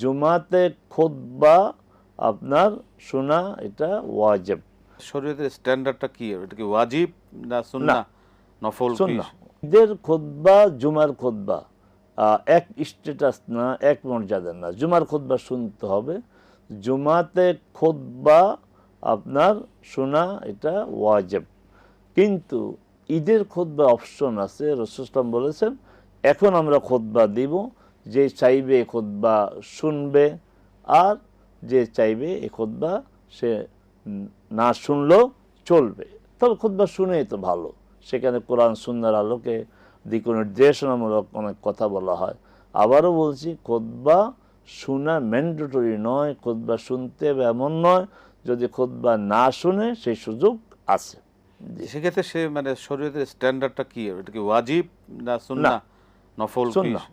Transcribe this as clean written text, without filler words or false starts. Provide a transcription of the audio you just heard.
জুমাতে খুতবা আপনার শোনা এটা ওয়াজিব। শরীয়তের স্ট্যান্ডার্ডটা কি? এটা কি ওয়াজিব না সুন্নাহ নফল কি? সুন্নাহ। ঈদের খুতবা জুমার খুতবা এক স্ট্যাটাস না, এক মর্যাদা না। জুমার খুতবা শুনতে হবে। জুমাতে খুতবা আপনার শোনা এটা ওয়াজিব। কিন্তু ঈদের খুতবা অপশন আছে। রাসূল সাল্লাল্লাহু আলাইহি ওয়াসাল্লাম বলেছেন এখন আমরা খুতবা দিব, যে চাইবে খুতবা শুনবে, আর যে চাইবে এই খুতবা সে না শুনলেও চলবে। তবে খুতবা শুনেই তো ভালো, সেখানে কোরআন সুন্নাহর আলোকে দিক নির্দেশনামূলক অনেক কথা বলা হয়। আবারও বলছি, খুতবা শোনা ম্যান্ডেটরি নয়, খুতবা শুনতে হবে এমন নয়। যদি খুতবা না শুনে সেই সুযোগ আছে। সেক্ষেত্রে সে মানে শরীয়তের স্ট্যান্ডার্ডটা কি? এটা কি ওয়াজিব না সুন্নাহ নফল কি? সুন্নাহ।